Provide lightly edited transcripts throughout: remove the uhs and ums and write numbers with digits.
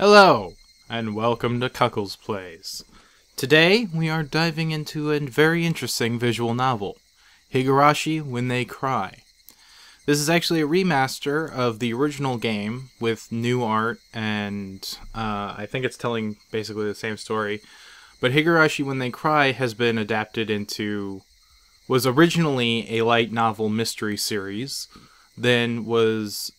Hello, and welcome to Kuckles Plays. Today, we are diving into a very interesting visual novel, Higurashi When They Cry. This is actually a remaster of the original game with new art, and I think it's telling basically the same story. But Higurashi When They Cry has been adapted was originally a light novel mystery series, then was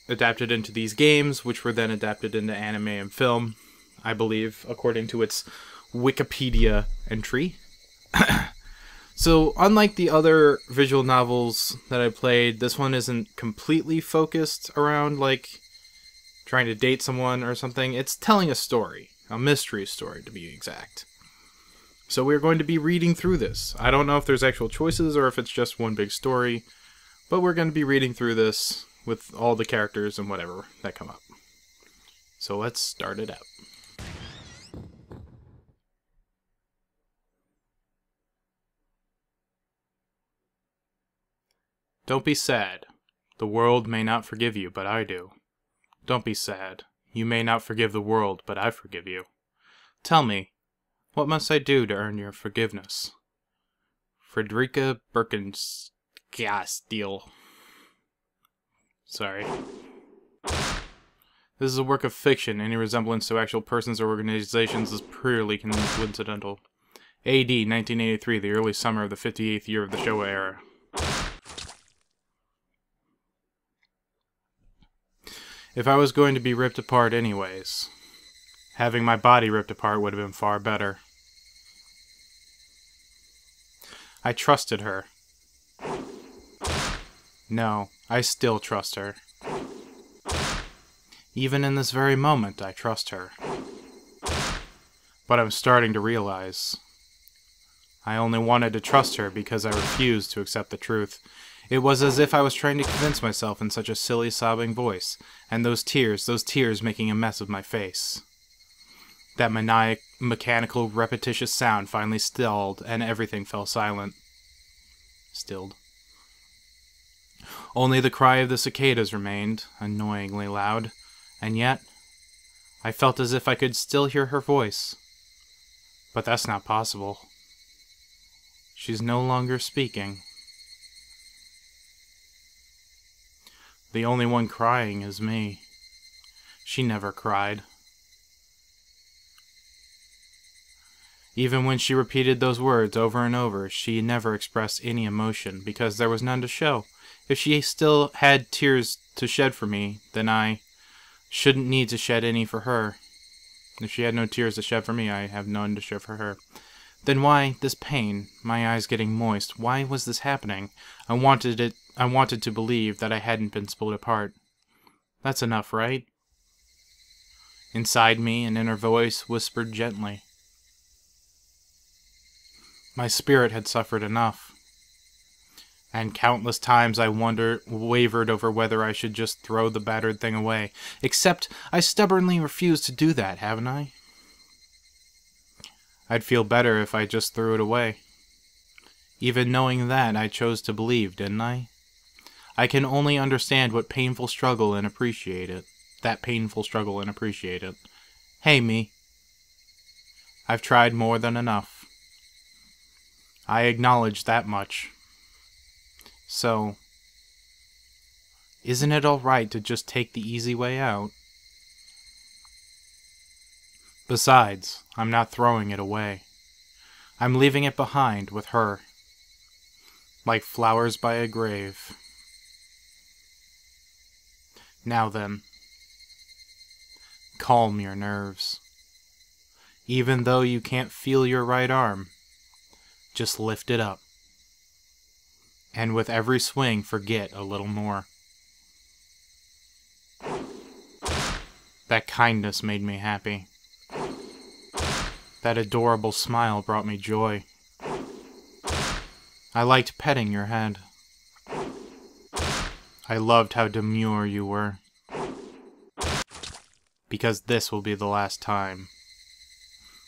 adapted into these games, which were then adapted into anime and film, I believe, according to its Wikipedia entry. So, unlike the other visual novels that I played, this one isn't completely focused around, trying to date someone or something. It's telling a story. A mystery story, to be exact. So we're going to be reading through this. I don't know if there's actual choices or if it's just one big story, but we're going to be reading through this with all the characters and whatever that come up. So let's start it out. Don't be sad. The world may not forgive you, but I do. Don't be sad. You may not forgive the world, but I forgive you. Tell me, what must I do to earn your forgiveness? Frederica Birkensteel. Sorry. This is a work of fiction. Any resemblance to actual persons or organizations is purely coincidental. A.D. 1983, the early summer of the 58th year of the Showa era. If I was going to be ripped apart anyways, having my body ripped apart would have been far better. I trusted her. No, I still trust her. Even in this very moment, I trust her. But I'm starting to realize I only wanted to trust her because I refused to accept the truth. It was as if I was trying to convince myself in such a silly, sobbing voice, and those tears making a mess of my face. That mechanical, repetitious sound finally stilled, and everything fell silent. Stilled. Only the cry of the cicadas remained, annoyingly loud, and yet I felt as if I could still hear her voice. But that's not possible. She's no longer speaking. The only one crying is me. She never cried. Even when she repeated those words over and over, she never expressed any emotion, because there was none to show. If she still had tears to shed for me, then I shouldn't need to shed any for her. If she had no tears to shed for me, I have none to shed for her. Then why this pain, my eyes getting moist? Why was this happening? I wanted to believe that I hadn't been split apart. That's enough, right? Inside me, an inner voice whispered gently. My spirit had suffered enough. And countless times I wavered over whether I should just throw the battered thing away. Except I stubbornly refused to do that, haven't I? I'd feel better if I just threw it away. Even knowing that, I chose to believe, didn't I? I can only understand what painful struggle and appreciate it. That painful struggle and appreciate it. Hey, me. I've tried more than enough. I acknowledge that much. So, isn't it all right to just take the easy way out? Besides, I'm not throwing it away. I'm leaving it behind with her. Like flowers by a grave. Now then, calm your nerves. Even though you can't feel your right arm, just lift it up. And with every swing, forget a little more. That kindness made me happy. That adorable smile brought me joy. I liked petting your head. I loved how demure you were. Because this will be the last time.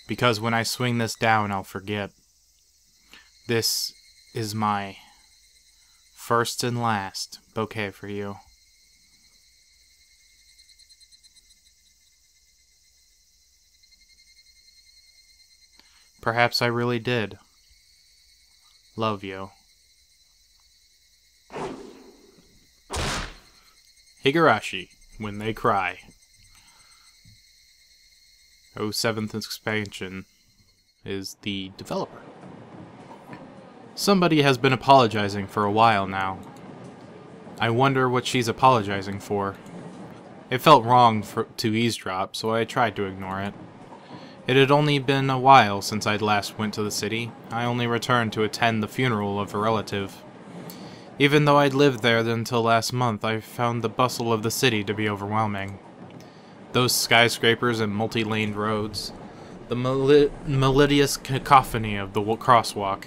Because when I swing this down, I'll forget. This is my first and last bouquet for you. Perhaps I really did. Love you. Higurashi, When They Cry. 07th expansion is the developer. Somebody has been apologizing for a while now. I wonder what she's apologizing for. It felt wrong to eavesdrop, so I tried to ignore it. It had only been a while since I'd last went to the city. I only returned to attend the funeral of a relative. Even though I'd lived there until last month, I found the bustle of the city to be overwhelming. Those skyscrapers and multi-laned roads, the melodious cacophony of the crosswalk.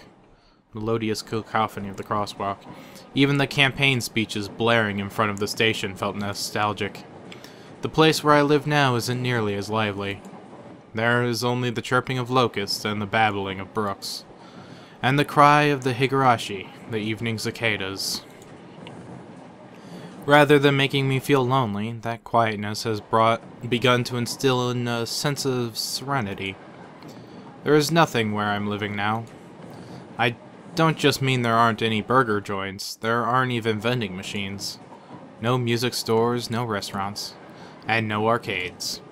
Even the campaign speeches blaring in front of the station felt nostalgic. The place where I live now isn't nearly as lively. There is only the chirping of locusts and the babbling of brooks, and the cry of the Higurashi, the evening cicadas. Rather than making me feel lonely, that quietness has begun to instill in a sense of serenity. There is nothing where I'm living now. I don't just mean there aren't any burger joints, there aren't even vending machines. No music stores, no restaurants, and no arcades.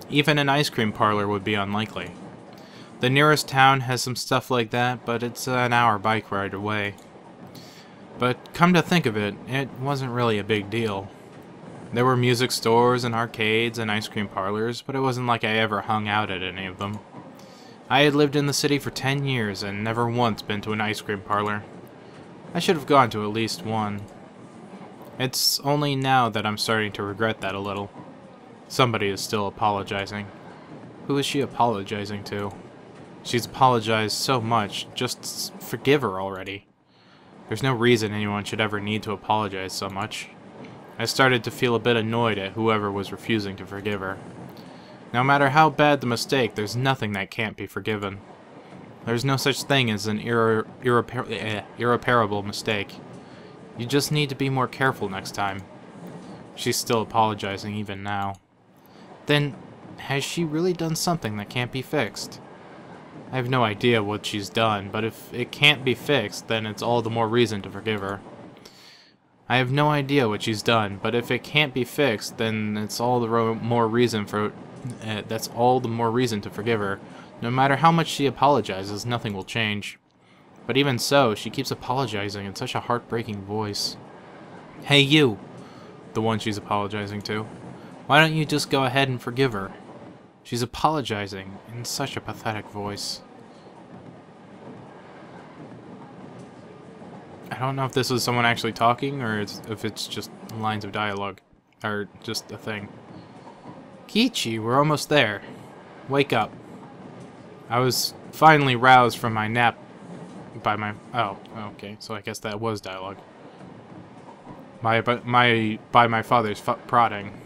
Even an ice cream parlor would be unlikely. The nearest town has some stuff like that, but it's an hour bike ride away. But come to think of it, it wasn't really a big deal. There were music stores and arcades and ice cream parlors, but it wasn't like I ever hung out at any of them. I had lived in the city for 10 years and never once been to an ice cream parlor. I should have gone to at least one. It's only now that I'm starting to regret that a little. Somebody is still apologizing. Who is she apologizing to? She's apologized so much, just forgive her already. There's no reason anyone should ever need to apologize so much. I started to feel a bit annoyed at whoever was refusing to forgive her. No matter how bad the mistake, there's nothing that can't be forgiven. There's no such thing as an irreparable mistake. You just need to be more careful next time. She's still apologizing even now. Then, has she really done something that can't be fixed? I have no idea what she's done, but if it can't be fixed, then it's all the more reason to forgive her. I have no idea what she's done, but if it can't be fixed, then it's all the more reason to forgive her. No matter how much she apologizes, nothing will change. But even so, she keeps apologizing in such a heartbreaking voice. Hey you, the one she's apologizing to. Why don't you just go ahead and forgive her? She's apologizing in such a pathetic voice. I don't know if this is someone actually talking or if it's just lines of dialogue. Or just a thing. Kiichi, we're almost there. Wake up. I was finally roused from my nap by my... Oh, okay, so I guess that was dialogue. By my father's prodding.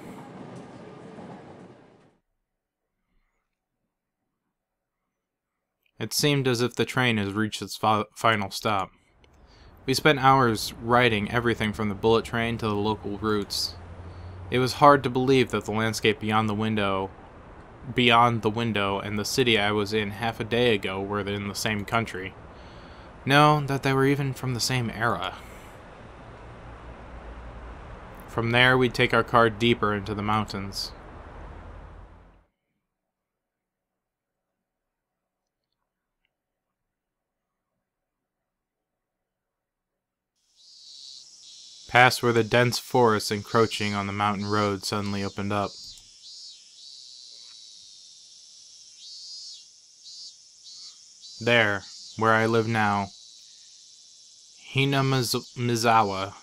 It seemed as if the train has reached its final stop. We spent hours riding everything from the bullet train to the local routes. It was hard to believe that the landscape beyond the window and the city I was in half a day ago were in the same country. No, that they were even from the same era. From there, we'd take our car deeper into the mountains. Past where the dense forest encroaching on the mountain road suddenly opened up. There, where I live now. Haminizawa.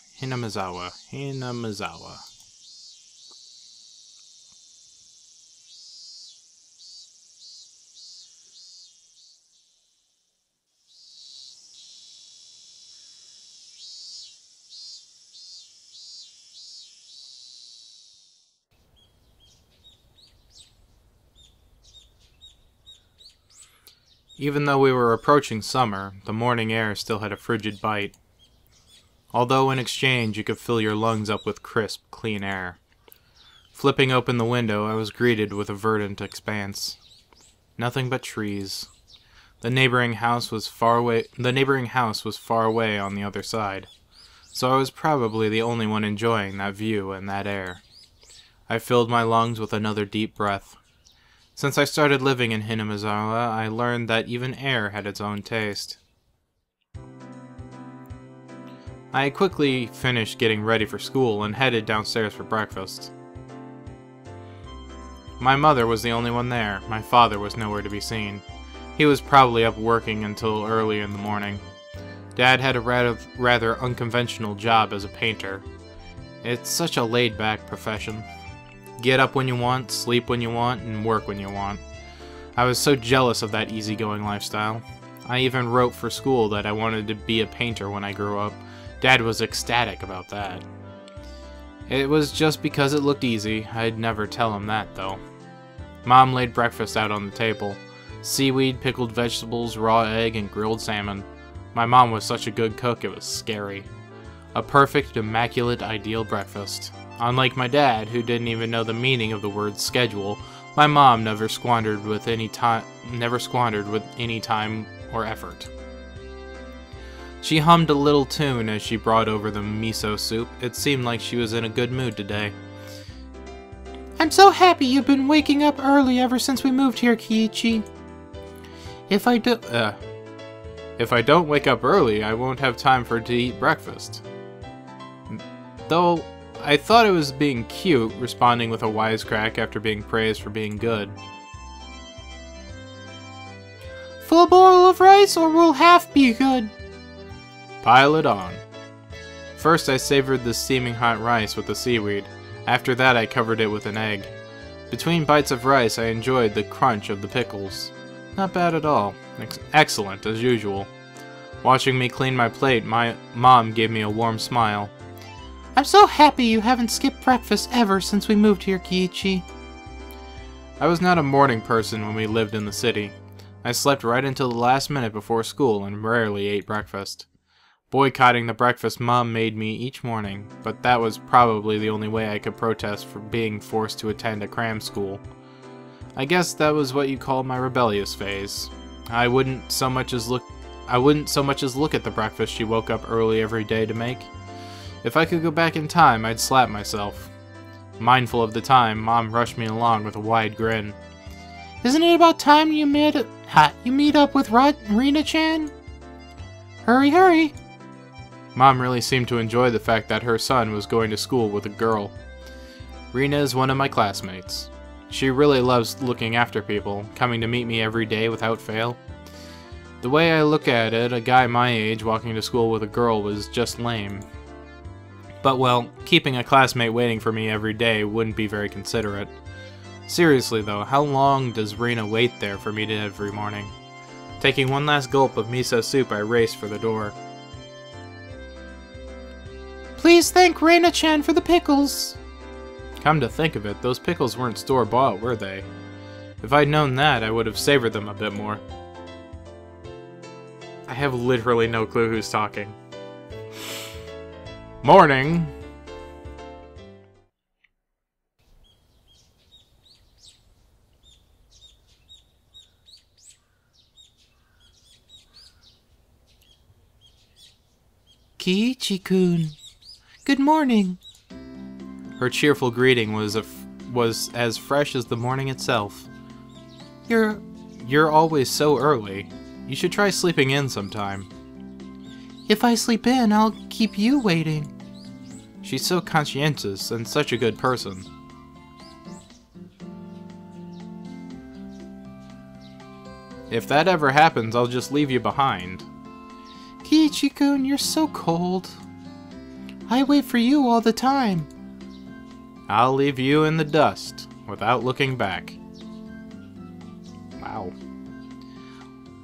Even though we were approaching summer, the morning air still had a frigid bite. Although in exchange you could fill your lungs up with crisp, clean air. Flipping open the window, I was greeted with a verdant expanse. Nothing but trees. The neighboring house was far away on the other side, so I was probably the only one enjoying that view and that air. I filled my lungs with another deep breath. Since I started living in Haminizawa, I learned that even air had its own taste. I quickly finished getting ready for school and headed downstairs for breakfast. My mother was the only one there. My father was nowhere to be seen. He was probably up working until early in the morning. Dad had a rather unconventional job as a painter. It's such a laid-back profession. Get up when you want, sleep when you want, and work when you want. I was so jealous of that easygoing lifestyle. I even wrote for school that I wanted to be a painter when I grew up. Dad was ecstatic about that. It was just because it looked easy. I'd never tell him that, though. Mom laid breakfast out on the table. Seaweed, pickled vegetables, raw egg, and grilled salmon. My mom was such a good cook, it was scary. A perfect, immaculate, ideal breakfast. Unlike my dad, who didn't even know the meaning of the word schedule, my mom never squandered with any time or effort. She hummed a little tune as she brought over the miso soup. It seemed like she was in a good mood today. I'm so happy you've been waking up early ever since we moved here, Kiichi. If I don't wake up early, I won't have time to eat breakfast. Though, I thought it was being cute, responding with a wisecrack after being praised for being good. Full bowl of rice, or will half be good? Pile it on. First I savored the steaming hot rice with the seaweed. After that I covered it with an egg. Between bites of rice I enjoyed the crunch of the pickles. Not bad at all. Excellent, as usual. Watching me clean my plate, my mom gave me a warm smile. I'm so happy you haven't skipped breakfast ever since we moved here, Kiichi. I was not a morning person when we lived in the city. I slept right until the last minute before school and rarely ate breakfast. Boycotting the breakfast Mom made me each morning, but that was probably the only way I could protest for being forced to attend a cram school. I guess that was what you call my rebellious phase. I wouldn't so much as look at the breakfast she woke up early every day to make. If I could go back in time, I'd slap myself. Mindful of the time, Mom rushed me along with a wide grin. Isn't it about time you meet up with Rina-chan? Hurry, hurry! Mom really seemed to enjoy the fact that her son was going to school with a girl. Rina is one of my classmates. She really loves looking after people, coming to meet me every day without fail. The way I look at it, a guy my age walking to school with a girl was just lame. But well, keeping a classmate waiting for me every day wouldn't be very considerate. Seriously though, how long does Rina wait there for me every morning? Taking one last gulp of miso soup, I raced for the door. Please thank Rina-chan for the pickles. Come to think of it, those pickles weren't store-bought, were they? If I'd known that, I would have savored them a bit more. I have literally no clue who's talking. Morning! Kiichi-kun, good morning. Her cheerful greeting was as fresh as the morning itself. You're always so early. You should try sleeping in sometime. If I sleep in, I'll keep you waiting. She's so conscientious and such a good person. If that ever happens, I'll just leave you behind. Kiichi-kun, you're so cold. I wait for you all the time. I'll leave you in the dust, without looking back. Wow.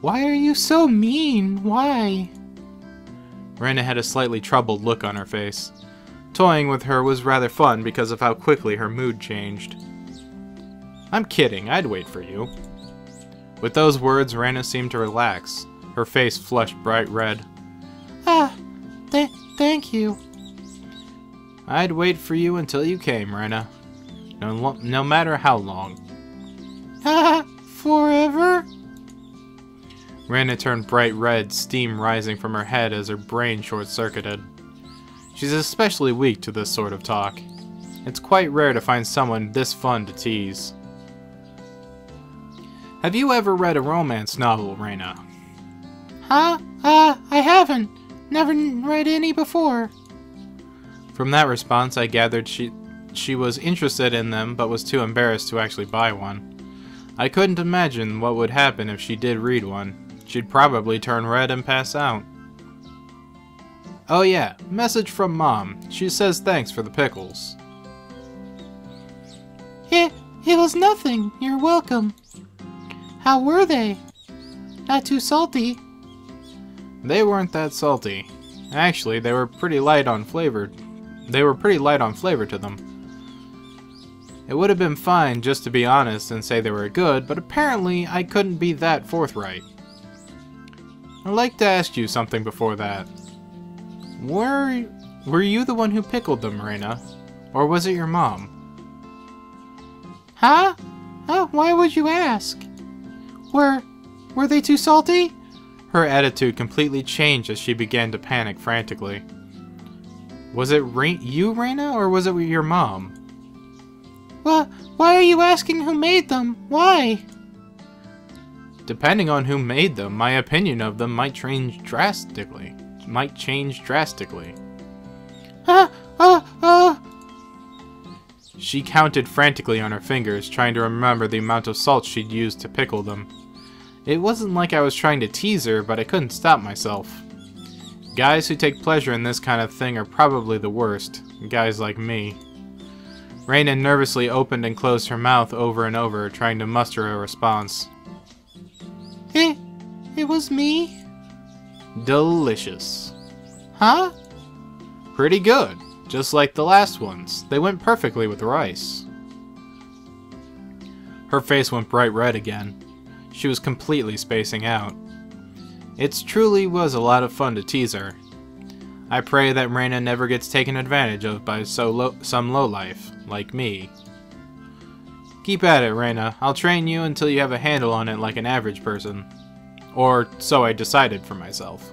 Why are you so mean? Why? Rena had a slightly troubled look on her face. Toying with her was rather fun because of how quickly her mood changed. I'm kidding, I'd wait for you. With those words, Rena seemed to relax. Her face flushed bright red. Thank you. I'd wait for you until you came, Rena. No matter how long. Forever? Reina turned bright red, steam rising from her head as her brain short-circuited. She's especially weak to this sort of talk. It's quite rare to find someone this fun to tease. Have you ever read a romance novel, Reina? Huh? I haven't. Never read any before. From that response, I gathered she was interested in them, but was too embarrassed to actually buy one. I couldn't imagine what would happen if she did read one. She'd probably turn red and pass out. Oh yeah, message from Mom. She says thanks for the pickles. It was nothing. You're welcome. How were they? Not too salty? They weren't that salty. Actually, they were pretty light on flavor. To them. It would have been fine just to be honest and say they were good, but apparently I couldn't be that forthright. I'd like to ask you something before that. Were you the one who pickled them, Reina? Or was it your mom? Huh? Oh, why would you ask? Were they too salty? Her attitude completely changed as she began to panic frantically. Was it you, Reina, or was it your mom? Well, why are you asking who made them? Why? Depending on who made them, my opinion of them might change drastically. She counted frantically on her fingers, trying to remember the amount of salt she'd used to pickle them. It wasn't like I was trying to tease her, but I couldn't stop myself. Guys who take pleasure in this kind of thing are probably the worst. Guys like me. Reina nervously opened and closed her mouth over and over, trying to muster a response. It was me? Delicious. Huh? Pretty good. Just like the last ones. They went perfectly with rice. Her face went bright red again. She was completely spacing out. It truly was a lot of fun to tease her. I pray that Reina never gets taken advantage of by some lowlife, like me. Keep at it, Reina. I'll train you until you have a handle on it like an average person. Or so I decided for myself.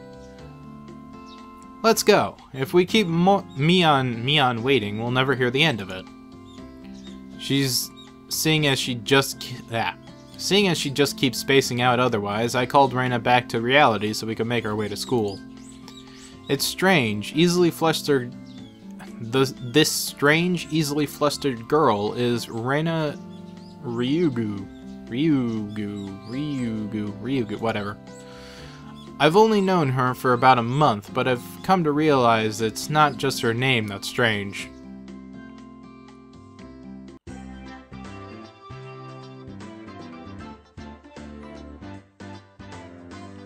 Let's go. If we keep Mion waiting, we'll never hear the end of it. Seeing as she just keeps spacing out otherwise, I called Reina back to reality so we could make our way to school. It's strange, this strange, easily flustered girl is Reina Ryugu, whatever. I've only known her for about a month, but I've come to realize it's not just her name that's strange.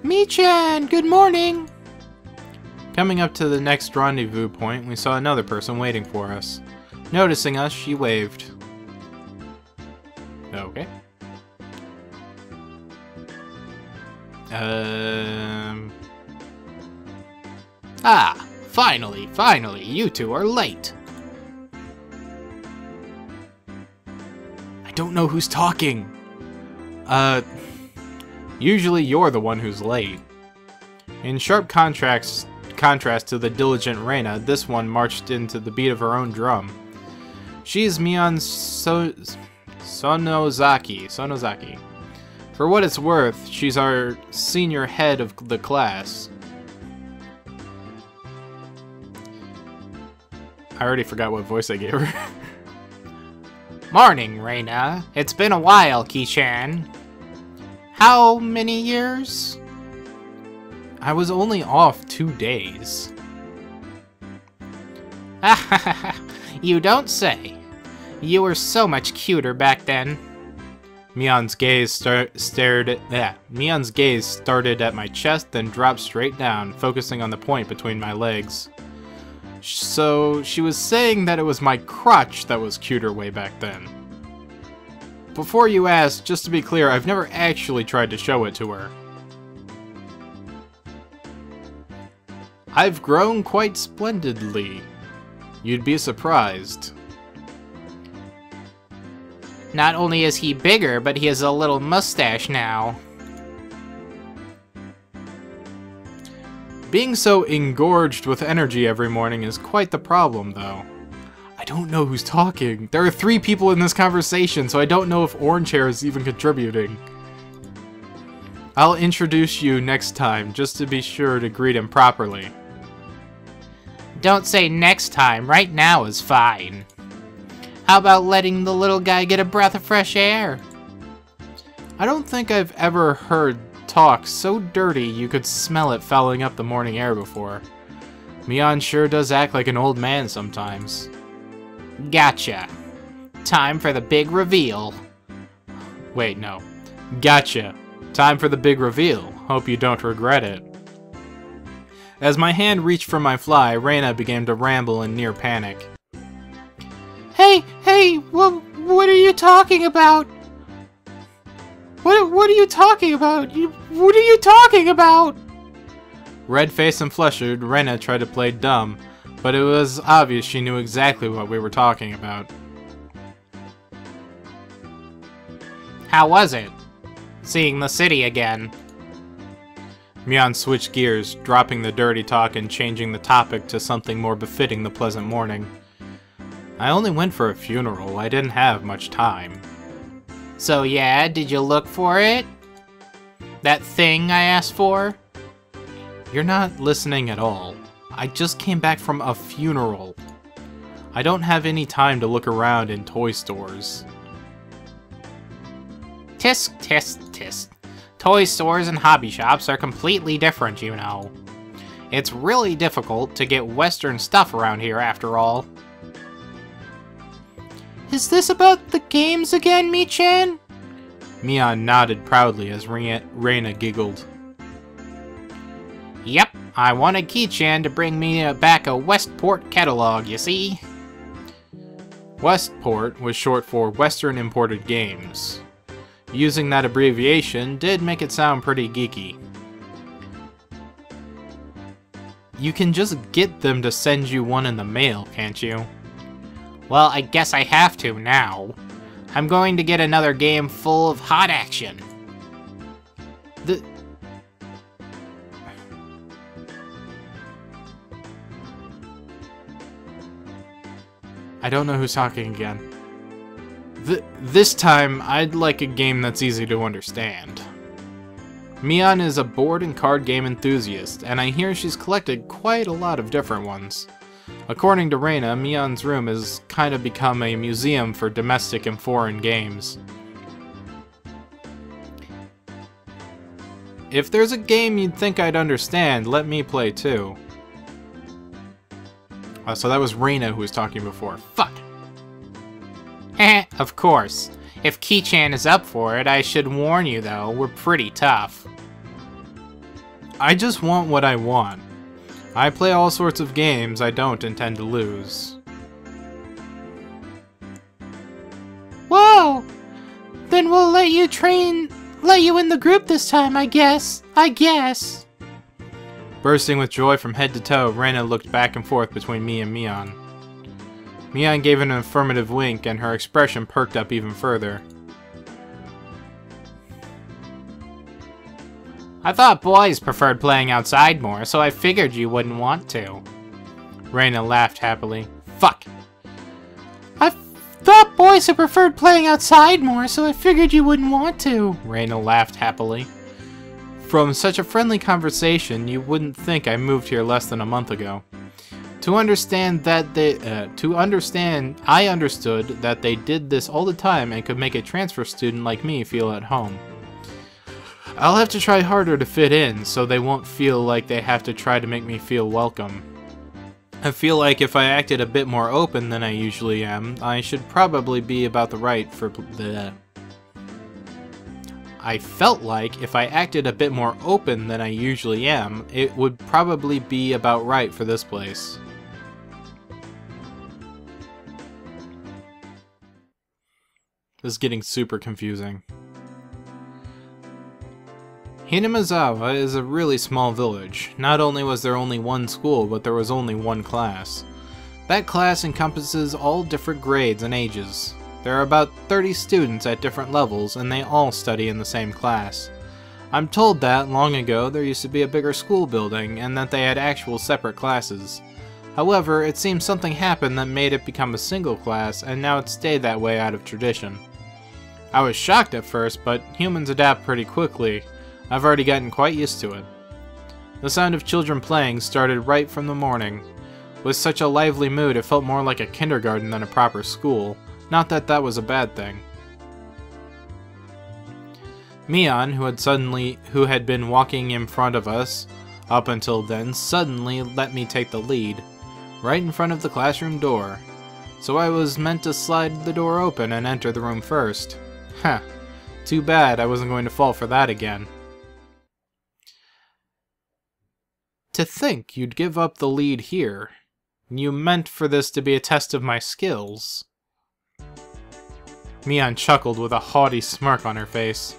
Mi-chan, good morning! Coming up to the next rendezvous point, we saw another person waiting for us. Noticing us, she waved. Okay. Ah, finally, you two are late. I don't know who's talking. Usually you're the one who's late. In sharp contrast to the diligent Reina, this one marched into the beat of her own drum. She's Mion Sonozaki. For what it's worth, she's our senior head of the class. I already forgot what voice I gave her. Morning, Reina. It's been a while, Ki-chan. How many years? I was only off 2 days. You don't say. You were so much cuter back then. Mion's gaze started at my chest, then dropped straight down, focusing on the point between my legs. So she was saying that it was my crotch that was cuter way back then. Before you ask, just to be clear, I've never actually tried to show it to her. I've grown quite splendidly. You'd be surprised. Not only is he bigger, but he has a little mustache now. Being so engorged with energy every morning is quite the problem, though. I don't know who's talking. There are 3 people in this conversation, so I don't know if Orange Hair is even contributing. I'll introduce you next time, just to be sure to greet him properly. Don't say next time, right now is fine. How about letting the little guy get a breath of fresh air? I don't think I've ever heard talk so dirty you could smell it fouling up the morning air before. Mion sure does act like an old man sometimes. Gotcha. Time for the big reveal. Wait, no. Gotcha. Time for the big reveal. Hope you don't regret it. As my hand reached for my fly, Reina began to ramble in near panic. Hey, what are you talking about? What are you talking about? What are you talking about? Red-faced and flustered, Reina tried to play dumb, but it was obvious she knew exactly what we were talking about. How was it? Seeing the city again. Mion switched gears, dropping the dirty talk and changing the topic to something more befitting the pleasant morning. I only went for a funeral. I didn't have much time. So yeah, did you look for it? That thing I asked for? You're not listening at all. I just came back from a funeral. I don't have any time to look around in toy stores. Tisk, tisk, tisk. Toy stores and hobby shops are completely different, you know. It's really difficult to get Western stuff around here, after all. Is this about the games again, Mi-chan? Mion nodded proudly as Reina giggled. Yep, I wanted Ki-chan to bring me back a Westport catalog, you see? Westport was short for Western Imported Games. Using that abbreviation did make it sound pretty geeky. You can just get them to send you one in the mail, can't you? Well, I guess I have to now. I'm going to get another game full of hot action. I don't know who's talking again. This time, I'd like a game that's easy to understand. Mion is a board and card game enthusiast, and I hear she's collected quite a lot of different ones. According to Reina, Mion's room has kind of become a museum for domestic and foreign games. If there's a game you'd think I'd understand, let me play too. So that was Reina who was talking before. Fuck! Heh, of course. If Ki-chan is up for it, I should warn you though, we're pretty tough. I just want what I want. I play all sorts of games I don't intend to lose. Whoa! Then we'll let you in the group this time, I guess. Bursting with joy from head to toe, Reina looked back and forth between me and Mion. Mion gave an affirmative wink, and her expression perked up even further. I thought boys preferred playing outside more, so I figured you wouldn't want to. Reina laughed happily. Fuck! I thought boys had preferred playing outside more, so I figured you wouldn't want to. Reina laughed happily. From such a friendly conversation, you wouldn't think I moved here less than a month ago. I understood that they did this all the time and could make a transfer student like me feel at home. I'll have to try harder to fit in, so they won't feel like they have to try to make me feel welcome. I feel like if I acted a bit more open than I usually am, I should probably be about the right for the... I felt like if I acted a bit more open than I usually am, it would probably be about right for this place. This is getting super confusing. Haminizawa is a really small village. Not only was there only one school, but there was only one class. That class encompasses all different grades and ages. There are about 30 students at different levels, and they all study in the same class. I'm told that, long ago, there used to be a bigger school building, and that they had actual separate classes. However, it seems something happened that made it become a single class, and now it stayed that way out of tradition. I was shocked at first, but humans adapt pretty quickly. I've already gotten quite used to it. The sound of children playing started right from the morning. With such a lively mood, it felt more like a kindergarten than a proper school. Not that that was a bad thing. Mion, who had been walking in front of us up until then, suddenly let me take the lead, right in front of the classroom door. So I was meant to slide the door open and enter the room first. Huh. Too bad I wasn't going to fall for that again. To think you'd give up the lead here. You meant for this to be a test of my skills. Mion chuckled with a haughty smirk on her face.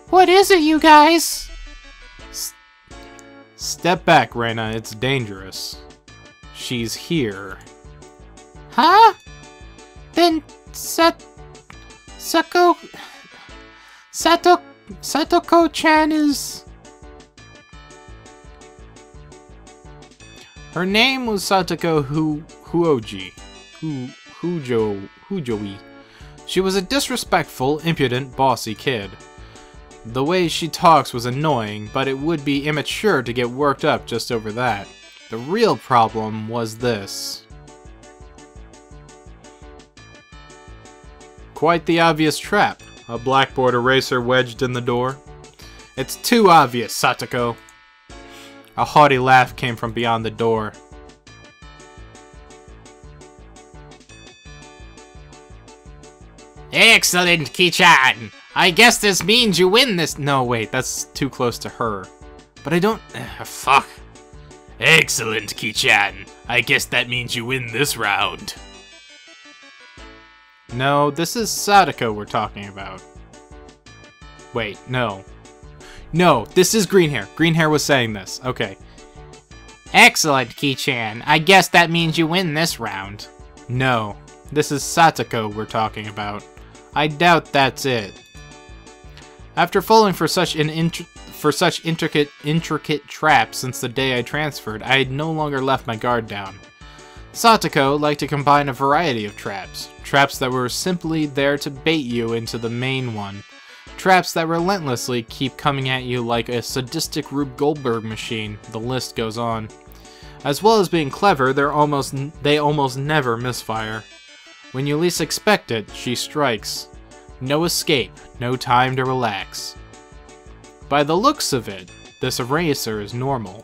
What is it, you guys? Step back, Reina, it's dangerous. She's here. Huh? Then Satoko-chan is... Her name was Satoko Hujoi. She was a disrespectful, impudent, bossy kid. The way she talks was annoying, but it would be immature to get worked up just over that. The real problem was this. Quite the obvious trap. A blackboard eraser wedged in the door. It's too obvious, Satoko. A haughty laugh came from beyond the door. Excellent, Ki-chan! I guess this means you win this— No, wait, that's too close to her. But I don't— fuck. Excellent, Ki-chan. I guess that means you win this round. No, this is Sadako we're talking about. Wait, no. No, this is Green Hair. Green Hair was saying this. Okay. Excellent, Ki-chan. I guess that means you win this round. No, this is Satoko we're talking about. I doubt that's it. After falling for such intricate traps since the day I transferred, I had no longer left my guard down. Satoko liked to combine a variety of traps. Traps that were simply there to bait you into the main one. Traps that relentlessly keep coming at you like a sadistic Rube Goldberg machine. The list goes on. As well as being clever, they almost never misfire. When you least expect it, she strikes. No escape, no time to relax. By the looks of it, this eraser is normal.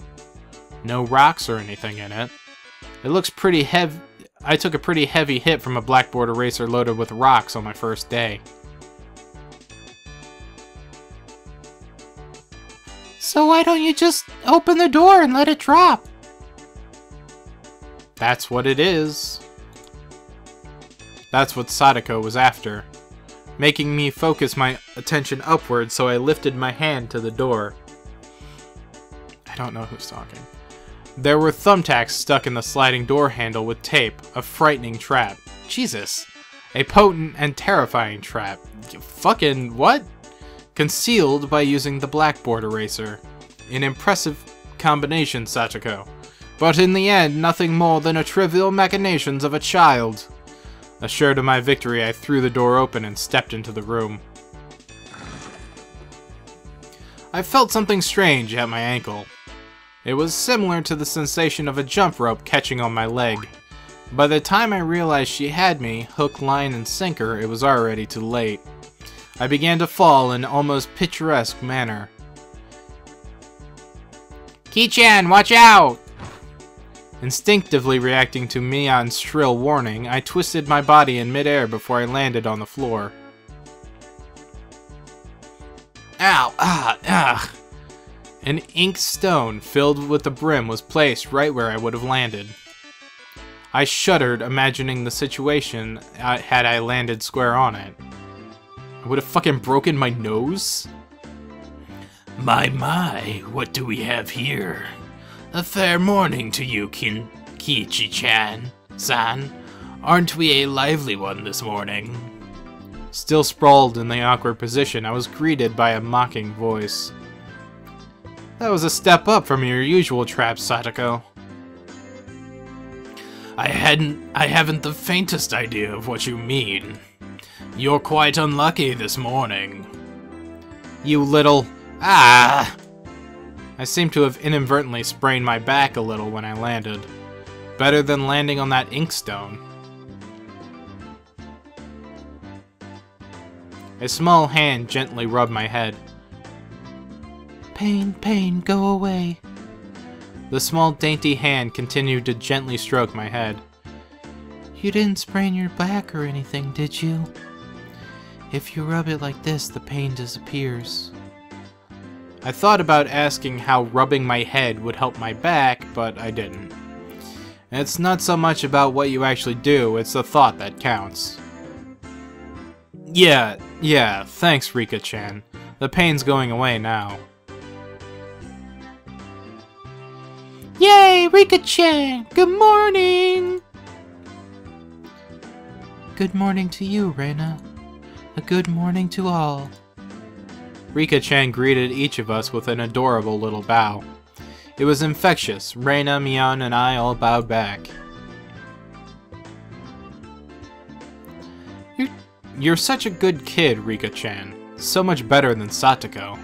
No rocks or anything in it. It looks pretty heavy. I took a pretty heavy hit from a blackboard eraser loaded with rocks on my first day. So why don't you just open the door and let it drop? That's what it is. That's what Sadako was after. Making me focus my attention upward, so I lifted my hand to the door. I don't know who's talking. There were thumbtacks stuck in the sliding door handle with tape, a frightening trap. Jesus. A potent and terrifying trap. Fucking what? Concealed by using the blackboard eraser. An impressive combination, Satoko. But in the end, nothing more than a trivial machinations of a child. Assured of my victory, I threw the door open and stepped into the room. I felt something strange at my ankle. It was similar to the sensation of a jump rope catching on my leg. By the time I realized she had me, hook, line, and sinker, it was already too late. I began to fall in an almost picturesque manner. Ki-chan, watch out! Instinctively reacting to Mion's shrill warning, I twisted my body in midair before I landed on the floor. Ow! Ah! An ink stone filled with the brim was placed right where I would have landed. I shuddered, imagining the situation had I landed square on it. I would have fucking broken my nose? My, what do we have here? A fair morning to you, Kichi-chan, san. Aren't we a lively one this morning? Still sprawled in the awkward position, I was greeted by a mocking voice. That was a step up from your usual trap, Satoko. I haven't the faintest idea of what you mean. You're quite unlucky this morning. You little... Ah! I seem to have inadvertently sprained my back a little when I landed. Better than landing on that inkstone. A small hand gently rubbed my head. Pain, pain, go away. The small dainty hand continued to gently stroke my head. You didn't sprain your back or anything, did you? If you rub it like this, the pain disappears. I thought about asking how rubbing my head would help my back, but I didn't. And it's not so much about what you actually do, it's the thought that counts. Yeah, thanks, Rika-chan. The pain's going away now. Yay, Rika-chan! Good morning! Good morning to you, Reina. A good morning to all. Rika-chan greeted each of us with an adorable little bow. It was infectious. Reina, Mion, and I all bowed back. You're such a good kid, Rika-chan. So much better than Satoko.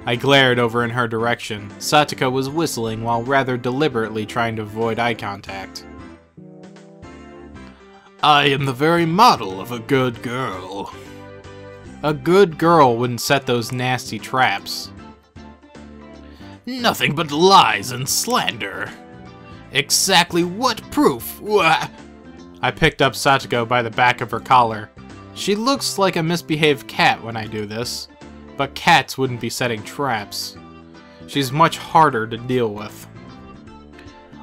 I glared over in her direction. Satoko was whistling while rather deliberately trying to avoid eye contact. I am the very model of a good girl. A good girl wouldn't set those nasty traps. Nothing but lies and slander. Exactly what proof? I picked up Satoko by the back of her collar. She looks like a misbehaved cat when I do this, but cats wouldn't be setting traps. She's much harder to deal with.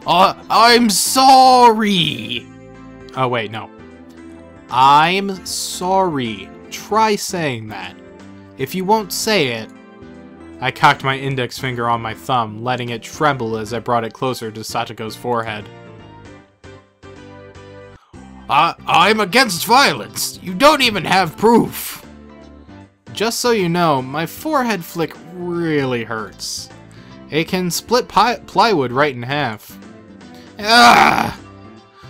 I'm sorry! Oh wait, no. I'm sorry. Try saying that. If you won't say it... I cocked my index finger on my thumb, letting it tremble as I brought it closer to Satoko's forehead. I'm against violence. You don't even have proof. Just so you know, my forehead flick really hurts. It can split plywood right in half. Ah!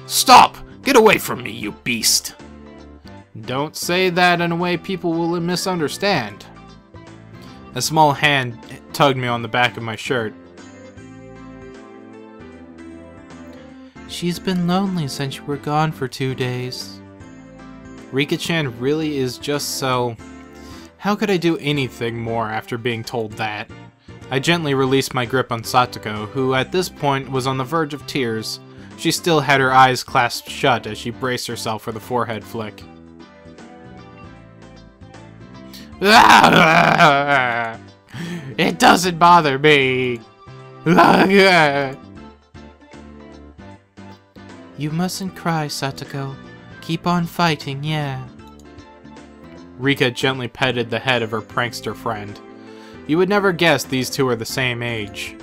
Stop! Get away from me, you beast! Don't say that in a way people will misunderstand. A small hand tugged me on the back of my shirt. She's been lonely since you were gone for 2 days. Rika-chan really is just so... How could I do anything more after being told that? I gently released my grip on Satoko, who at this point was on the verge of tears. She still had her eyes clasped shut as she braced herself for the forehead flick. It doesn't bother me. You mustn't cry, Satoko. Keep on fighting, yeah. Rika gently petted the head of her prankster friend. You would never guess these two are the same age.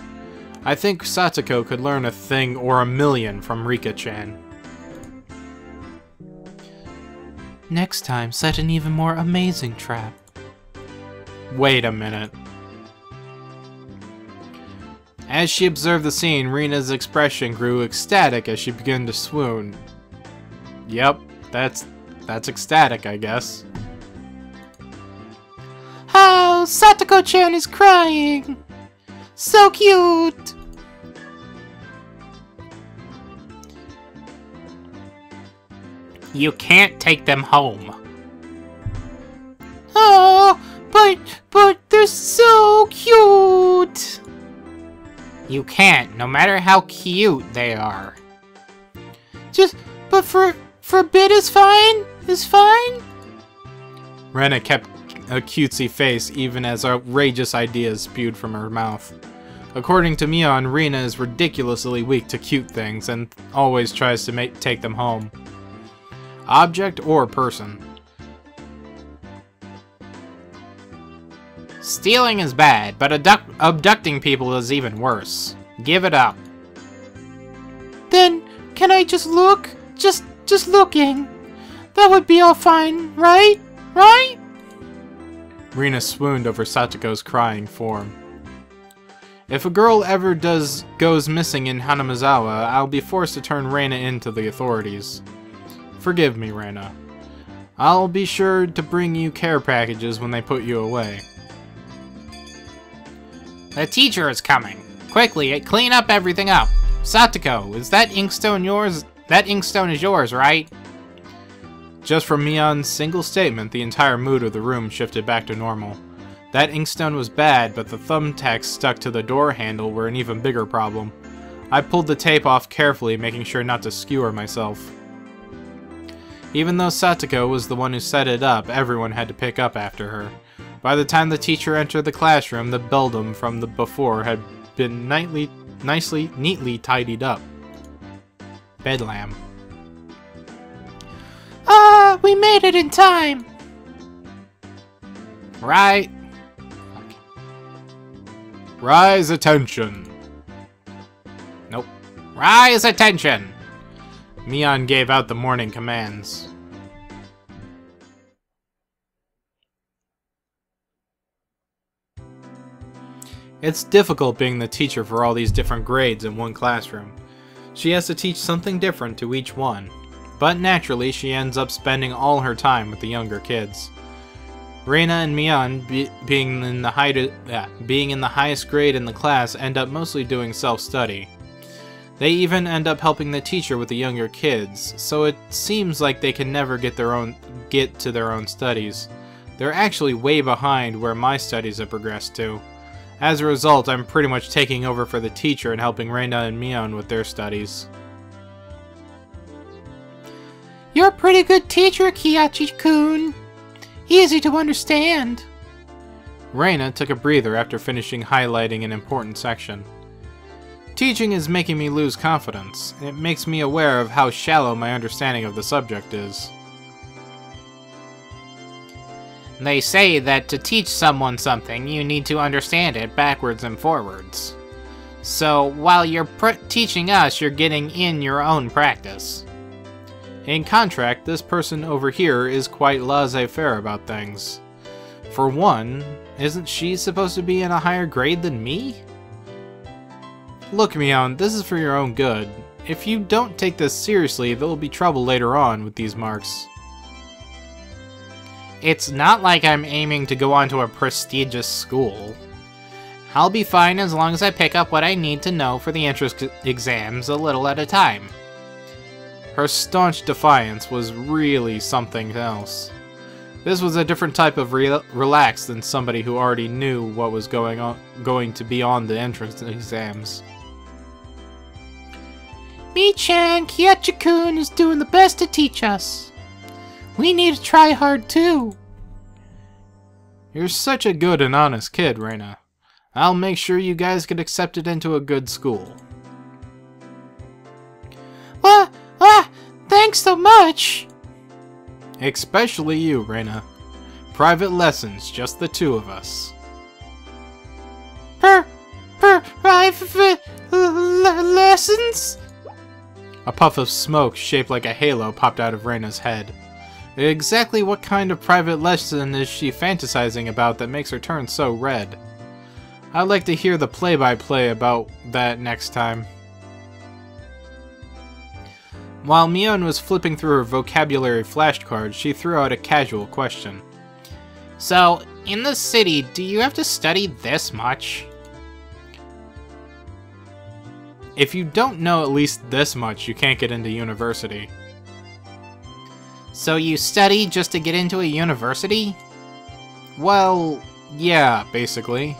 I think Satoko could learn a thing or a million from Rika-chan. Next time, set an even more amazing trap. Wait a minute. As she observed the scene, Rena's expression grew ecstatic as she began to swoon. Yep, that's ecstatic, I guess. Oh, Satoko-chan is crying! So cute! You can't take them home. Oh, but they're so cute! You can't, no matter how cute they are. But for a bit is fine? Is fine? Rena kept a cutesy face even as outrageous ideas spewed from her mouth. According to Mion, Rena is ridiculously weak to cute things and always tries to take them home. Object or person. Stealing is bad, but abducting people is even worse. Give it up. Then, can I just look? Just looking. That would be all fine, right? right? Rina swooned over Satoko's crying form. If a girl ever goes missing in Haminizawa, I'll be forced to turn Reina in to the authorities. Forgive me, Reina. I'll be sure to bring you care packages when they put you away. The teacher is coming. Quickly, clean up everything up. Satoko, is that inkstone yours? That inkstone is yours, right? Just from Mion's single statement, the entire mood of the room shifted back to normal. That inkstone was bad, but the thumbtacks stuck to the door handle were an even bigger problem. I pulled the tape off carefully, making sure not to skewer myself. Even though Satoko was the one who set it up, everyone had to pick up after her. By the time the teacher entered the classroom, the beldam from the before had been neatly tidied up. Bedlam. Ah, we made it in time! Right. Rise attention! Nope. Rise attention! Mion gave out the morning commands. It's difficult being the teacher for all these different grades in one classroom. She has to teach something different to each one, but naturally she ends up spending all her time with the younger kids. Reina and Mion, being in the highest grade in the class, end up mostly doing self-study. They even end up helping the teacher with the younger kids, so it seems like they can never get to their own studies. They're actually way behind where my studies have progressed to. As a result, I'm pretty much taking over for the teacher and helping Reina and Mion with their studies. You're a pretty good teacher, Kiyachi-kun. Easy to understand. Reina took a breather after finishing highlighting an important section. Teaching is making me lose confidence. It makes me aware of how shallow my understanding of the subject is. They say that to teach someone something, you need to understand it backwards and forwards. So, while you're teaching us, you're getting in your own practice. In contrast, this person over here is quite laissez-faire about things. For one, isn't she supposed to be in a higher grade than me? Look, Mion, this is for your own good. If you don't take this seriously, there will be trouble later on with these marks. It's not like I'm aiming to go on to a prestigious school. I'll be fine as long as I pick up what I need to know for the entrance exams a little at a time. Her staunch defiance was really something else. This was a different type of relax than somebody who already knew what was going to be on the entrance exams. Mi-chan, Kiyachi-kun is doing the best to teach us. We need to try hard too. You're such a good and honest kid, Reina. I'll make sure you guys get accepted into a good school. Thanks so much. Especially you, Reina. Private lessons, just the two of us. Private lessons? A puff of smoke shaped like a halo popped out of Reina's head. Exactly what kind of private lesson is she fantasizing about that makes her turn so red? I'd like to hear the play-by-play about that next time. While Mion was flipping through her vocabulary flashcards, she threw out a casual question. So, in the city, do you have to study this much? If you don't know at least this much, you can't get into university. So you study just to get into a university? Well, yeah, basically.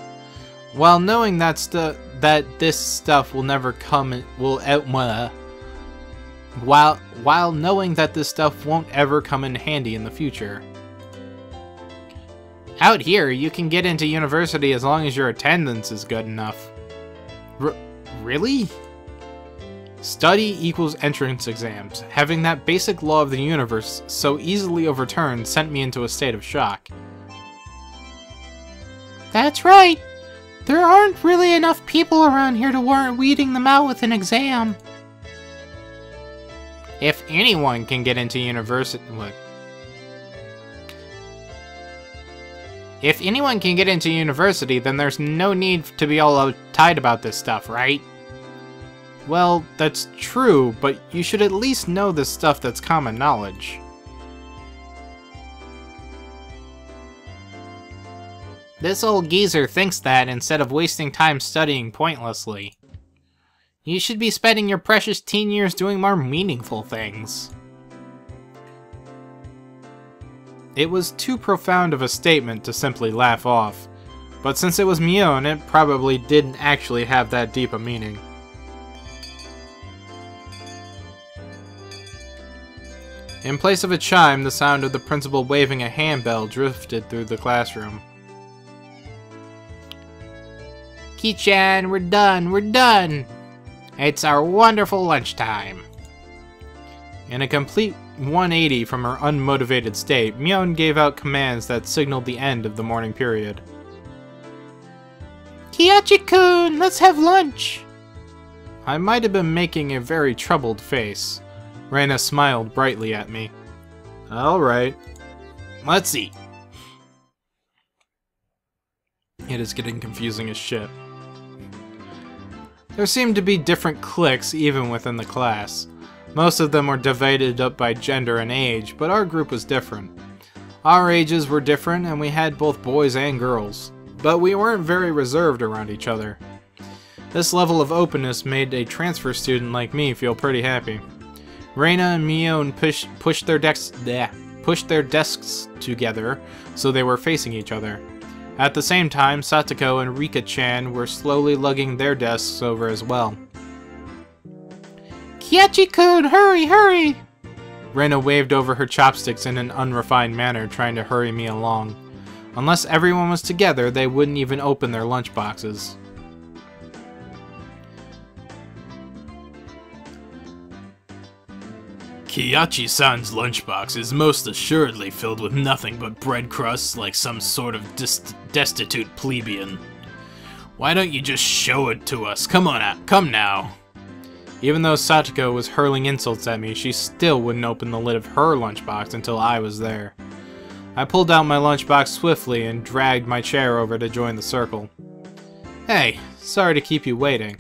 While knowing that this stuff will never come, while knowing that this stuff won't ever come in handy in the future. Out here, you can get into university as long as your attendance is good enough. Really? Study equals entrance exams. Having that basic law of the universe so easily overturned sent me into a state of shock. That's right. There aren't really enough people around here to warrant weeding them out with an exam. If anyone can get into university... If anyone can get into university, then there's no need to be all uptight about this stuff, right? Well, that's true, but you should at least know the stuff that's common knowledge. This old geezer thinks that instead of wasting time studying pointlessly. You should be spending your precious teen years doing more meaningful things. It was too profound of a statement to simply laugh off, but since it was Mion, it probably didn't actually have that deep a meaning. In place of a chime, the sound of the principal waving a handbell drifted through the classroom. Ki-chan, we're done, we're done! It's our wonderful lunchtime. In a complete 180 from her unmotivated state, Mion gave out commands that signaled the end of the morning period. Kiachi-kun, let's have lunch! I might have been making a very troubled face. Reina smiled brightly at me. Alright, let's eat. It is getting confusing as shit. There seemed to be different cliques even within the class. Most of them were divided up by gender and age, but our group was different. Our ages were different and we had both boys and girls, but we weren't very reserved around each other. This level of openness made a transfer student like me feel pretty happy. Reina and Mion pushed their desks together so they were facing each other. At the same time, Satoko and Rika-chan were slowly lugging their desks over as well. Kiachi-kun, hurry, hurry! Reina waved over her chopsticks in an unrefined manner, trying to hurry me along. Unless everyone was together, they wouldn't even open their lunchboxes. Kiachi-san's lunchbox is most assuredly filled with nothing but bread crusts like some sort of destitute plebeian. Why don't you just show it to us? Come on out, come now. Even though Satoko was hurling insults at me, she still wouldn't open the lid of her lunchbox until I was there. I pulled out my lunchbox swiftly and dragged my chair over to join the circle. Hey, sorry to keep you waiting.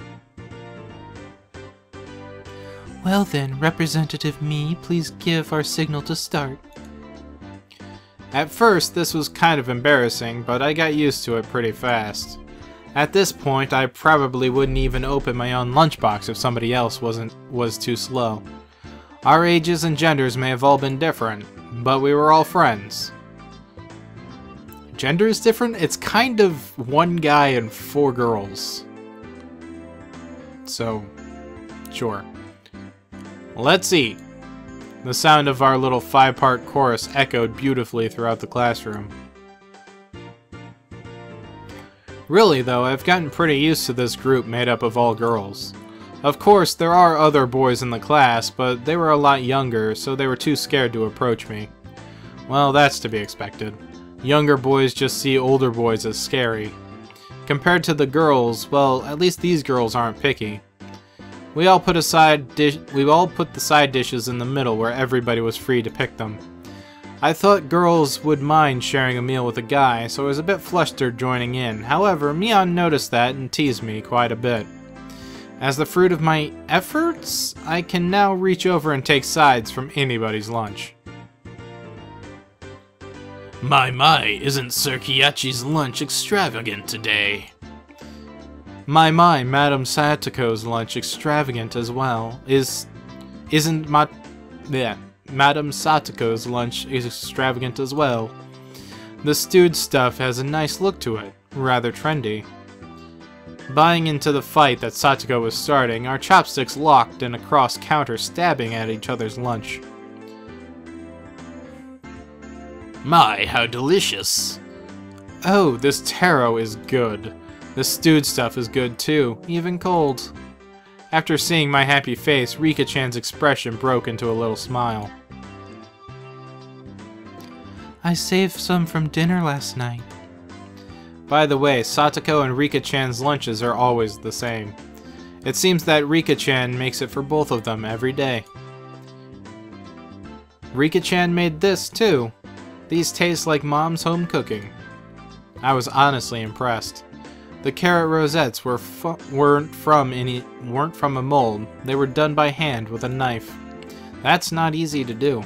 Well then, Representative Me, please give our signal to start. At first, this was kind of embarrassing, but I got used to it pretty fast. At this point, I probably wouldn't even open my own lunchbox if somebody else was too slow. Our ages and genders may have all been different, but we were all friends. Gender is different? It's kind of one guy and 4 girls. So, sure. Let's eat. The sound of our little 5-part chorus echoed beautifully throughout the classroom. Really though, I've gotten pretty used to this group made up of all girls. Of course, there are other boys in the class, but they were a lot younger, so they were too scared to approach me. Well, that's to be expected. Younger boys just see older boys as scary. Compared to the girls, well, at least these girls aren't picky. We all put the side dishes in the middle where everybody was free to pick them. I thought girls would mind sharing a meal with a guy, so I was a bit flustered joining in. However, Mion noticed that and teased me quite a bit. As the fruit of my efforts, I can now reach over and take sides from anybody's lunch. My, isn't Sir Kiachi's lunch extravagant today? My, Madame Satoko's lunch extravagant as well. Isn't Madame Satoko's lunch is extravagant as well. The stewed stuff has a nice look to it, rather trendy. Buying into the fight that Satoko was starting, our chopsticks locked in a cross-counter stabbing at each other's lunch. My, how delicious! Oh, this taro is good. The stewed stuff is good too, even cold. After seeing my happy face, Rika-chan's expression broke into a little smile. I saved some from dinner last night. By the way, Satoko and Rika-chan's lunches are always the same. It seems that Rika-chan makes it for both of them every day. Rika-chan made this too. These taste like Mom's home cooking. I was honestly impressed. The carrot rosettes weren't from a mold. They were done by hand with a knife. That's not easy to do.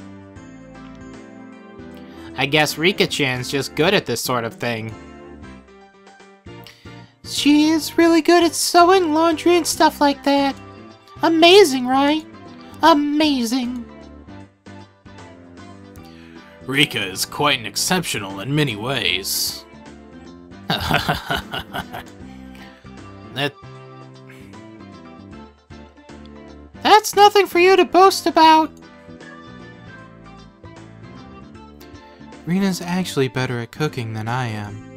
I guess Rika-chan's just good at this sort of thing. She is really good at sewing, laundry, and stuff like that. Amazing, right? Amazing. Rika is quite exceptional in many ways. That's nothing for you to boast about. Rina's actually better at cooking than I am.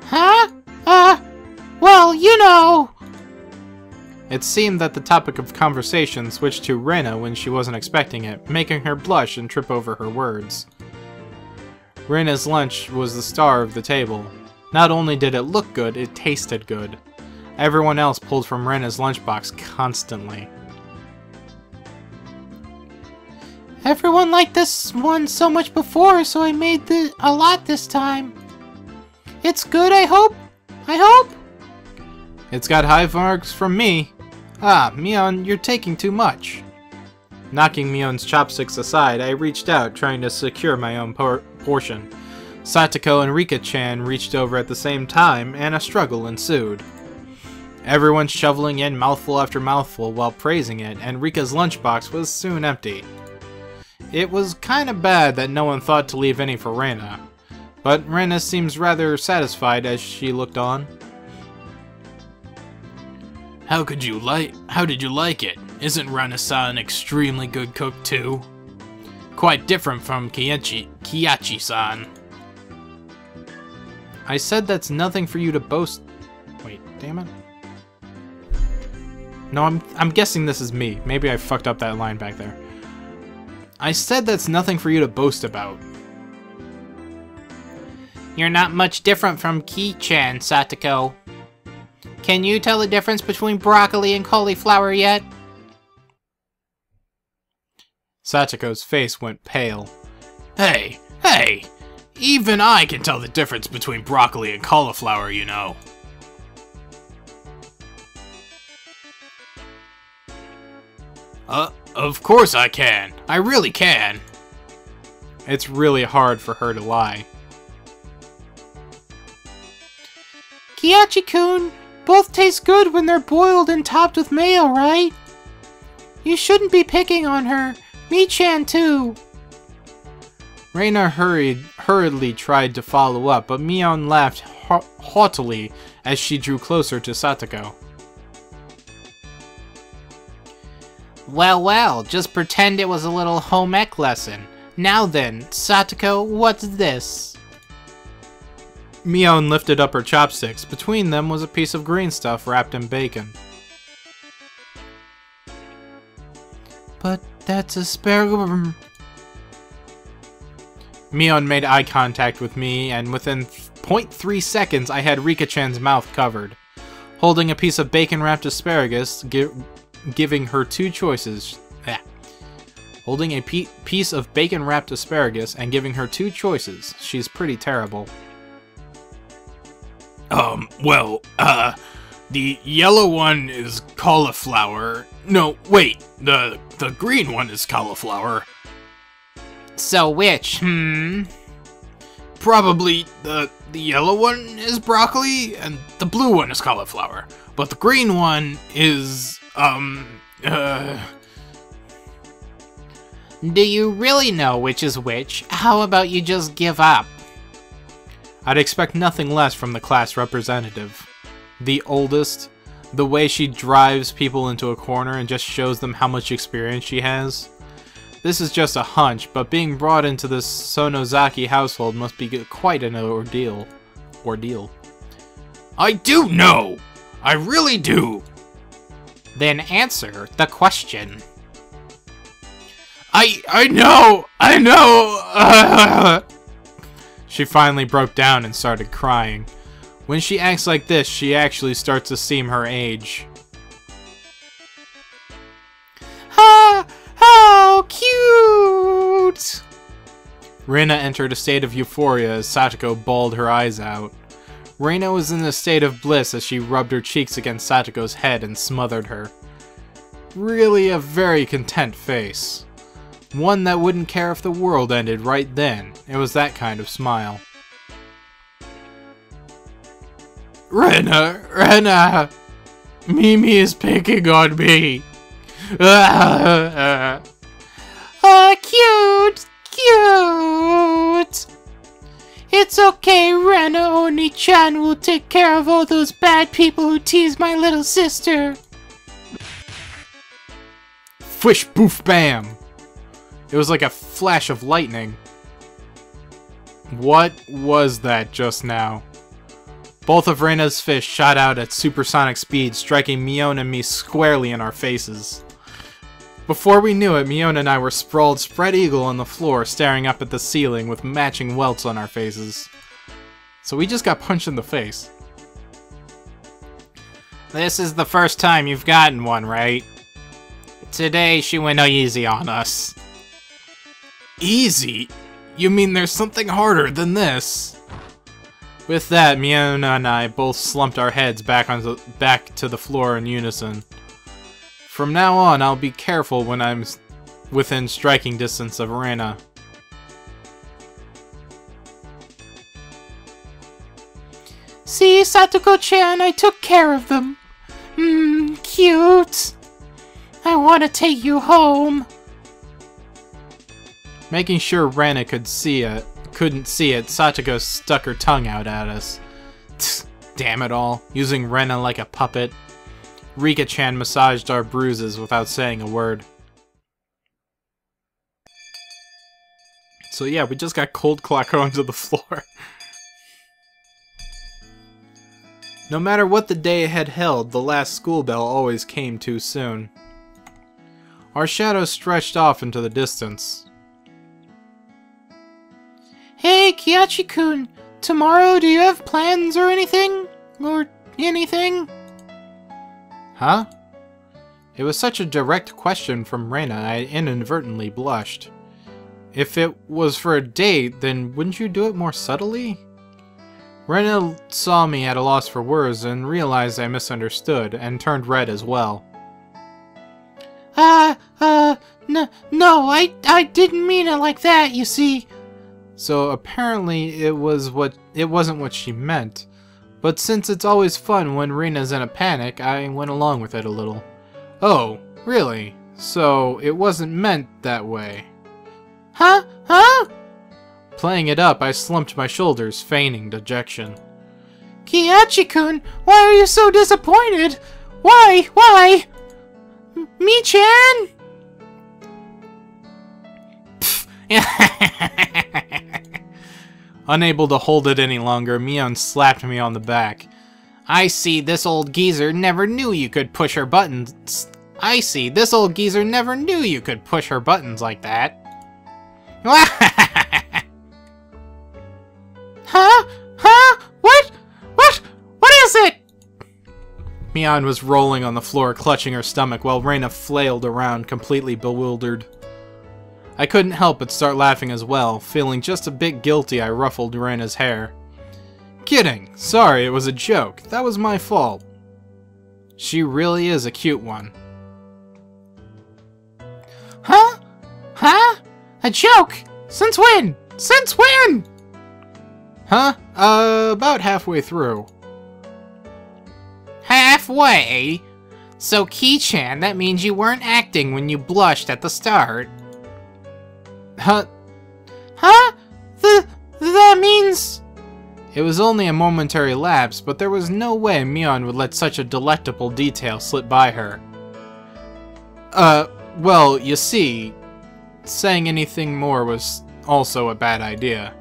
Huh? Well, you know. It seemed that the topic of conversation switched to Rina when she wasn't expecting it, making her blush and trip over her words. Rina's lunch was the star of the table. Not only did it look good, it tasted good. Everyone else pulled from Rina's lunchbox constantly. Everyone liked this one so much before, so I made a lot this time. It's good, I hope? I hope? It's got high marks from me. Ah, Mion, you're taking too much. Knocking Mion's chopsticks aside, I reached out, trying to secure my own portion. Satoko and Rika-chan reached over at the same time, and a struggle ensued. Everyone shoveling in mouthful after mouthful while praising it, and Rika's lunchbox was soon empty. It was kinda bad that no one thought to leave any for Rina, but Rina seems rather satisfied as she looked on. How did you like it? Isn't Rina-san an extremely good cook too? Quite different from Kiyachi-san. I said that's nothing for you to boast. Wait, damn it. No, I'm guessing this is me. Maybe I fucked up that line back there. I said that's nothing for you to boast about. You're not much different from Ki-chan, Satoko. Can you tell the difference between broccoli and cauliflower yet? Satoko's face went pale. Hey! Even I can tell the difference between broccoli and cauliflower, you know. Of course I can. I really can. It's really hard for her to lie. Kiyachi-kun, both taste good when they're boiled and topped with mayo, right? You shouldn't be picking on her. Mi-chan too. Reina hurriedly tried to follow up, but Mion laughed haughtily as she drew closer to Satoko. Well, just pretend it was a little home ec lesson. Now then, Satoko, what's this? Mion lifted up her chopsticks. Between them was a piece of green stuff wrapped in bacon. But that's asparagus. Mion made eye contact with me, and within 0.3 seconds I had Rika-chan's mouth covered. Holding a piece of bacon-wrapped asparagus, giving her two choices. Holding a piece of bacon-wrapped asparagus and giving her two choices. She's pretty terrible. The yellow one is cauliflower. No, wait, the green one is cauliflower. So which, Probably the yellow one is broccoli, and the blue one is cauliflower. But the green one is, Do you really know which is which? How about you just give up? I'd expect nothing less from the class representative. The oldest, the way she drives people into a corner and just shows them how much experience she has. This is just a hunch, but being brought into this Sonozaki household must be quite an ordeal. I do know! I really do! Then answer the question. I know! She finally broke down and started crying. When she acts like this, she actually starts to seem her age. How cute! Reina entered a state of euphoria as Satoko bawled her eyes out. Reina was in a state of bliss as she rubbed her cheeks against Satoko's head and smothered her. Really a very content face. One that wouldn't care if the world ended right then. It was that kind of smile. Reina! Mimi is picking on me! Cute! Cute! It's okay, Rena Oni-chan will take care of all those bad people who tease my little sister. Fish boof bam! It was like a flash of lightning. What was that just now? Both of Reina's fish shot out at supersonic speed, striking Mion and me squarely in our faces. Before we knew it, Mion and I were sprawled spread eagle on the floor, staring up at the ceiling with matching welts on our faces. So we just got punched in the face. This is the first time you've gotten one, right? Today she went easy on us. Easy? You mean there's something harder than this? With that, Mion and I both slumped our heads back to the floor in unison. From now on, I'll be careful when I'm within striking distance of Reina. See, Satoko-chan, I took care of them. Cute. I want to take you home. Making sure Reina couldn't see it, Satoko stuck her tongue out at us. Tsk, damn it all, using Reina like a puppet. Rika-chan massaged our bruises without saying a word. So yeah, we just got cold clocked onto the floor. No matter what the day had held, the last school bell always came too soon. Our shadows stretched off into the distance. Hey, Kiachi-kun, tomorrow do you have plans or anything? Or anything? Huh? It was such a direct question from Reina, I inadvertently blushed. If it was for a date, then wouldn't you do it more subtly? Reina saw me at a loss for words and realized I misunderstood, and turned red as well. No, I didn't mean it like that, you see. So apparently it wasn't what she meant. But since it's always fun when Reina's in a panic, I went along with it a little. Oh, really? So it wasn't meant that way. Huh? Playing it up, I slumped my shoulders, feigning dejection. Kiachi-kun, why are you so disappointed? Why? Me-chan? Unable to hold it any longer, Mion slapped me on the back. I see this old geezer never knew you could push her buttons. Like that. Huh? What is it? Mion was rolling on the floor, clutching her stomach, while Reina flailed around, completely bewildered. I couldn't help but start laughing as well. Feeling just a bit guilty, I ruffled Reina's hair. Kidding. Sorry, it was a joke. That was my fault. She really is a cute one. Huh? A joke? Since when? Huh? About halfway through. Halfway? So, Ki-chan, that means you weren't acting when you blushed at the start. Huh? That means... It was only a momentary lapse, but there was no way Mion would let such a delectable detail slip by her. Well, you see, saying anything more was also a bad idea.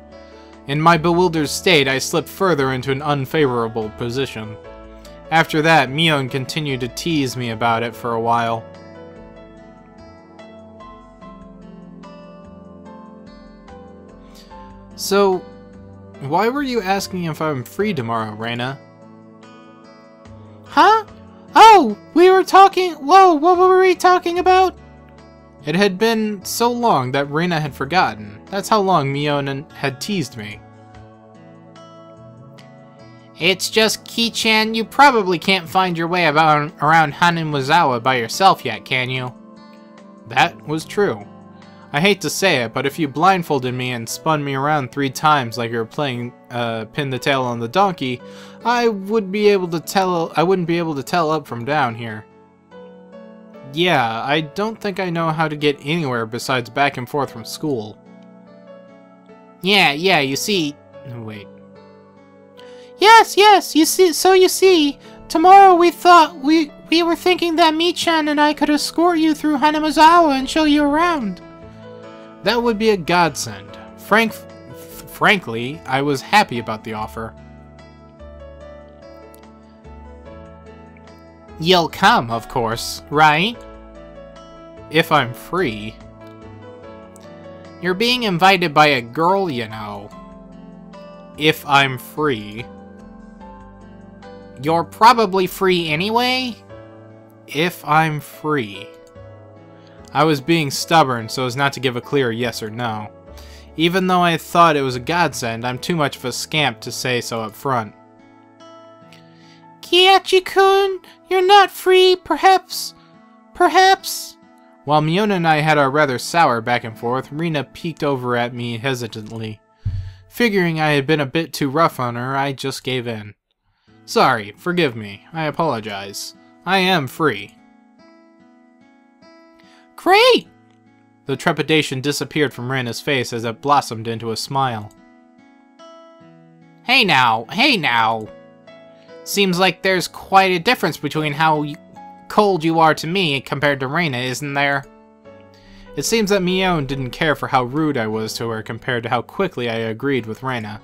In my bewildered state, I slipped further into an unfavorable position. After that, Mion continued to tease me about it for a while. So, why were you asking if I'm free tomorrow, Reina? Huh? Oh, we were talking... Whoa, what were we talking about? It had been so long that Reina had forgotten. That's how long Miona had teased me. It's just, Ki-chan, you probably can't find your way around Haminizawa by yourself yet, can you? That was true. I hate to say it, but if you blindfolded me and spun me around 3 times like you were playing pin the tail on the donkey, I wouldn't be able to tell up from down here. Yeah, I don't think I know how to get anywhere besides back and forth from school. Yeah, you see... Wait. Yes, you see, tomorrow we thought we were thinking that Mi-chan and I could escort you through Haminizawa and show you around. That would be a godsend. Frankly, I was happy about the offer. You'll come, of course, right? If I'm free. You're being invited by a girl, you know. If I'm free. You're probably free anyway? If I'm free. I was being stubborn so as not to give a clear yes or no. Even though I thought it was a godsend, I'm too much of a scamp to say so up front. Kiachi-kun, you're not free, perhaps? While Miona and I had our rather sour back and forth, Reina peeked over at me hesitantly. Figuring I had been a bit too rough on her, I just gave in. Sorry, forgive me, I apologize. I am free. Great! The trepidation disappeared from Reina's face as it blossomed into a smile. Hey now! Seems like there's quite a difference between how cold you are to me compared to Reina, isn't there? It seems that Mione didn't care for how rude I was to her compared to how quickly I agreed with Reina.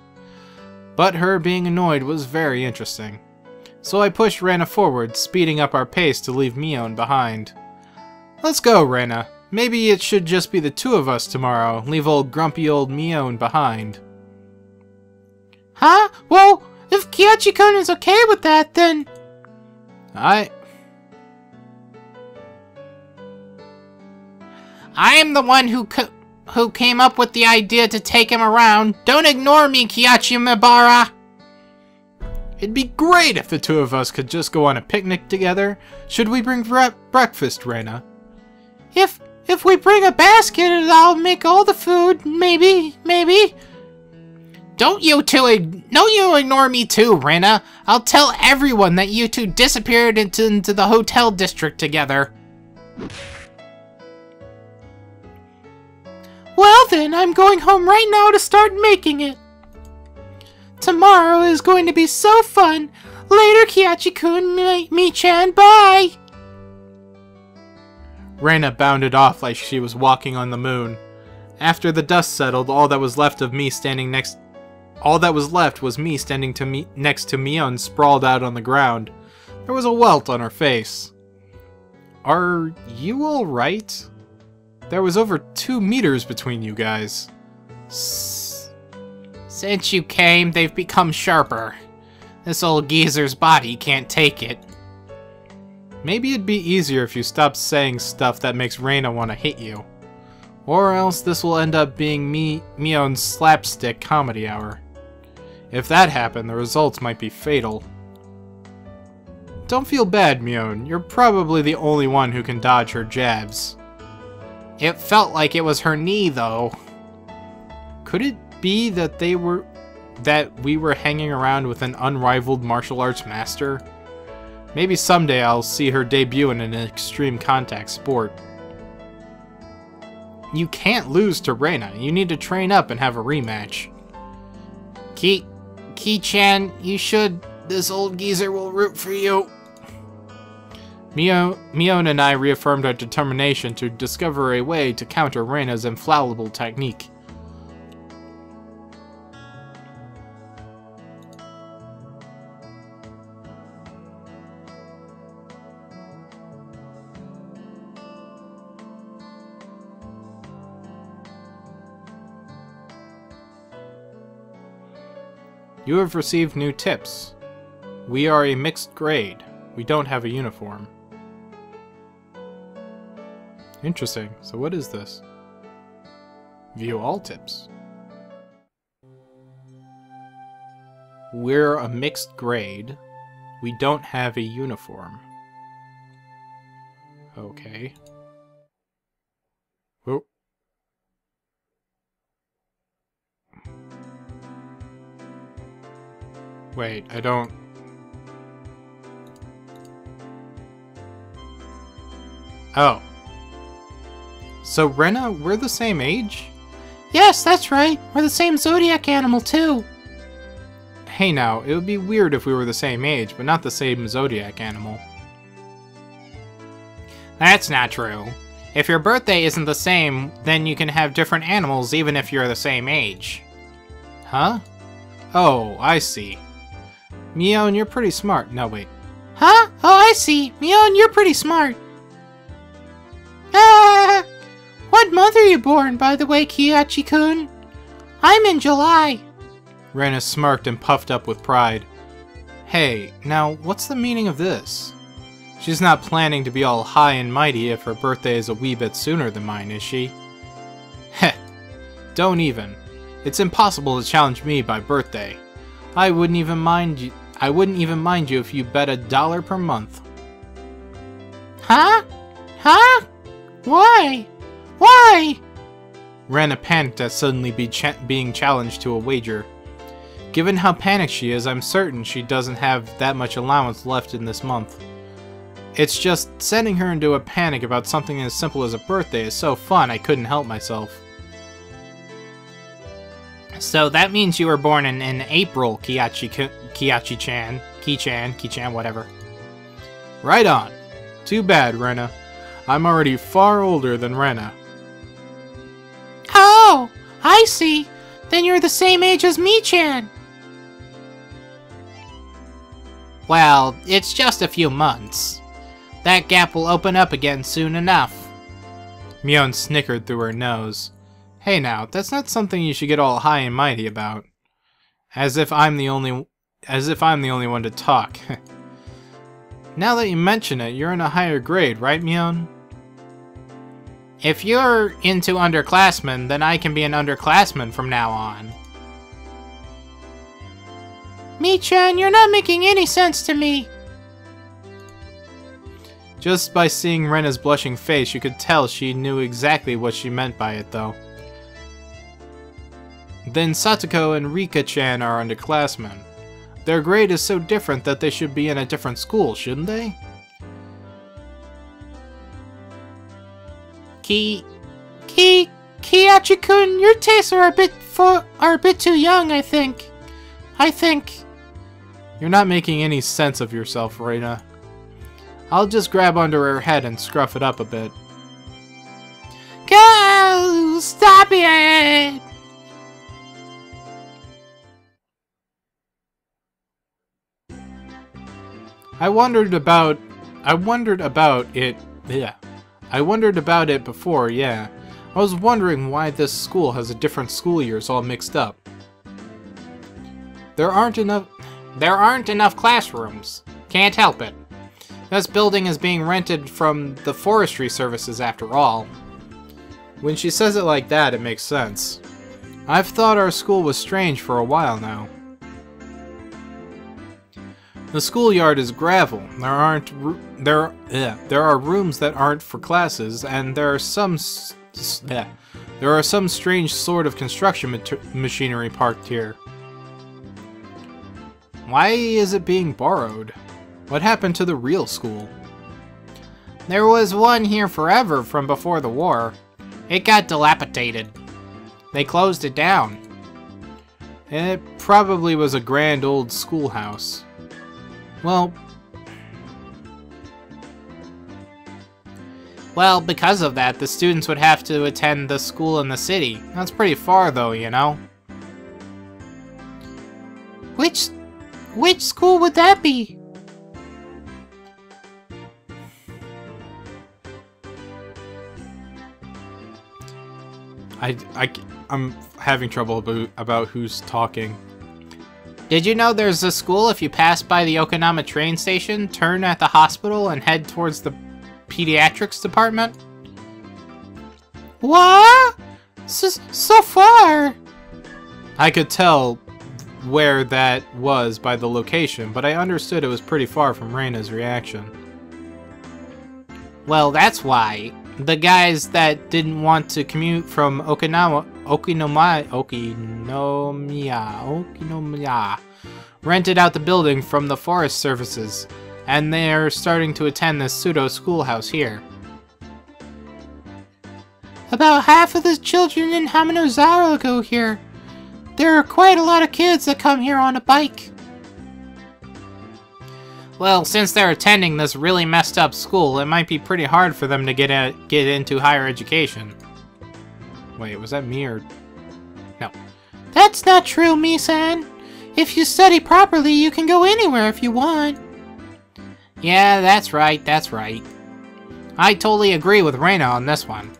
But her being annoyed was very interesting. So I pushed Reina forward, speeding up our pace to leave Mione behind. Let's go, Reina. Maybe it should just be the 2 of us tomorrow, leave grumpy old Mione behind. Huh? Well, if Kiachi-kun is okay with that, then... I am the one who came up with the idea to take him around. Don't ignore me, Kiachi-mibara! It'd be great if the 2 of us could just go on a picnic together. Should we bring breakfast, Reina? If we bring a basket, I'll make all the food. Maybe. Don't you ignore me too, Reina. I'll tell everyone that you 2 disappeared into the hotel district together. Well then, I'm going home right now to start making it. Tomorrow is going to be so fun. Later, Kiachi-kun, Mi-chan, bye! Reina bounded off like she was walking on the moon. After the dust settled, all that was left was me standing next to Mione sprawled out on the ground. There was a welt on her face. Are you alright? There was over 2 meters between you guys. Since you came, they've become sharper. This old geezer's body can't take it. Maybe it'd be easier if you stopped saying stuff that makes Reina want to hit you. Or else this will end up being Mione's slapstick comedy hour. If that happened, the results might be fatal. Don't feel bad, Mione. You're probably the only one who can dodge her jabs. It felt like it was her knee, though. Could it be that we were hanging around with an unrivaled martial arts master? Maybe someday I'll see her debut in an extreme contact sport. You can't lose to Reina. You need to train up and have a rematch. Ki-chan, you should. This old geezer will root for you. Mione and I reaffirmed our determination to discover a way to counter Reina's infallible technique. You have received new tips. We are a mixed grade. We don't have a uniform. Interesting. So what is this? View all tips. We're a mixed grade. We don't have a uniform. Okay. Oh. Wait, I don't... Oh. So, Rena, we're the same age? Yes, that's right. We're the same zodiac animal, too. Hey now, it would be weird if we were the same age, but not the same zodiac animal. That's not true. If your birthday isn't the same, then you can have different animals even if you're the same age. Huh? Oh, I see. Mion, you're pretty smart. No, wait. Huh? Oh, I see. Mion, you're pretty smart. What month are you born, by the way, Kiyachi-kun? I'm in July. Rena smirked and puffed up with pride. Hey, now, what's the meaning of this? She's not planning to be all high and mighty if her birthday is a wee bit sooner than mine, is she? Heh, don't even. It's impossible to challenge me by birthday. I wouldn't even mind you if you bet $1 per month. Huh? Huh? Why? Why? Rena panicked at suddenly being challenged to a wager. Given how panicked she is, I'm certain she doesn't have that much allowance left in this month. It's just sending her into a panic about something as simple as a birthday is so fun I couldn't help myself. So that means you were born in April, Kiyachi-chan, Ki-chan, whatever. Right on. Too bad, Rena. I'm already far older than Rena. Oh, I see. Then you're the same age as me-chan. Well, it's just a few months. That gap will open up again soon enough. Mion snickered through her nose. Hey now, that's not something you should get all high and mighty about. As if I'm the only one to talk. Now that you mention it, you're in a higher grade, right, Mion? If you're into underclassmen, then I can be an underclassman from now on. Me-chan, you're not making any sense to me. Just by seeing Rena's blushing face, you could tell she knew exactly what she meant by it, though. Then Satoko and Rika-chan are underclassmen. Their grade is so different that they should be in a different school, shouldn't they? Kiyachi-kun, your tastes are a bit too young, I think. You're not making any sense of yourself, Rena. I'll just grab under her head and scruff it up a bit. Go! Stop it! I wondered about it before, yeah. I was wondering why this school has a different school years all mixed up. There aren't enough classrooms. Can't help it. This building is being rented from the forestry services after all. When she says it like that, it makes sense. I've thought our school was strange for a while now. The schoolyard is gravel. There are rooms that aren't for classes, and there are some strange sort of construction machinery parked here. Why is it being borrowed? What happened to the real school? There was one here forever from before the war. It got dilapidated. They closed it down. It probably was a grand old schoolhouse. Well, because of that, the students would have to attend the school in the city. That's pretty far, though, you know? Which school would that be? I'm having trouble about who's talking. Did you know there's a school if you pass by the Okinawa train station, turn at the hospital, and head towards the pediatrics department? What? So far? I could tell where that was by the location, but I understood it was pretty far from Reina's reaction. Well, that's why. The guys that didn't want to commute from Okinomiya rented out the building from the Forest Services, and they're starting to attend this pseudo schoolhouse here. About half of the children in Haminizawa go here. There are quite a lot of kids that come here on a bike. Well, since they're attending this really messed up school, it might be pretty hard for them to get into higher education. Wait, was that me or... No. That's not true, Misan. If you study properly, you can go anywhere if you want. Yeah, that's right, that's right. I totally agree with Reina on this one.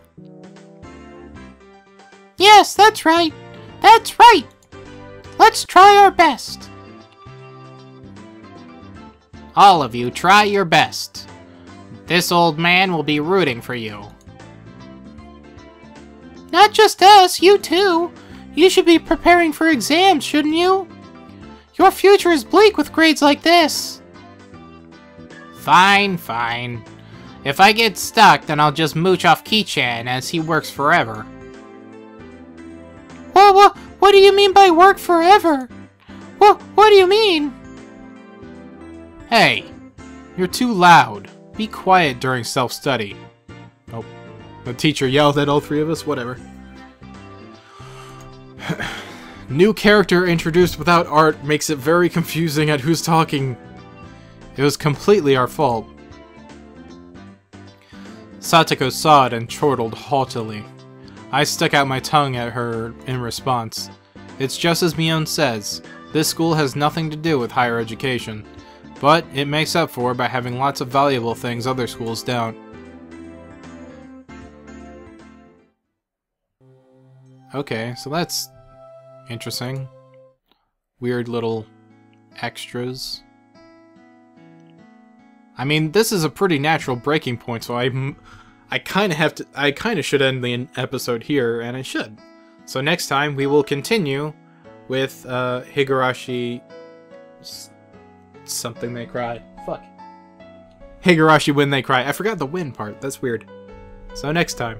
Yes, that's right. That's right. Let's try our best. All of you, try your best. This old man will be rooting for you. Not just us, you too. You should be preparing for exams, shouldn't you? Your future is bleak with grades like this. Fine, fine. If I get stuck, then I'll just mooch off Ki-chan as he works forever. What do you mean by work forever? What do you mean? Hey, you're too loud. Be quiet during self-study. Oh, the teacher yelled at all three of us? Whatever. New character introduced without art makes it very confusing at who's talking. It was completely our fault. Satoko saw it and chortled haughtily. I stuck out my tongue at her in response. It's just as Mion says, this school has nothing to do with higher education, but it makes up for by having lots of valuable things other schools don't. Okay, so that's interesting. Weird little extras. I mean, this is a pretty natural breaking point, so I kind of should end the episode here, and I should. So next time we will continue with Higurashi something they cry. Fuck. Higurashi when they cry. I forgot the win part. That's weird. So next time.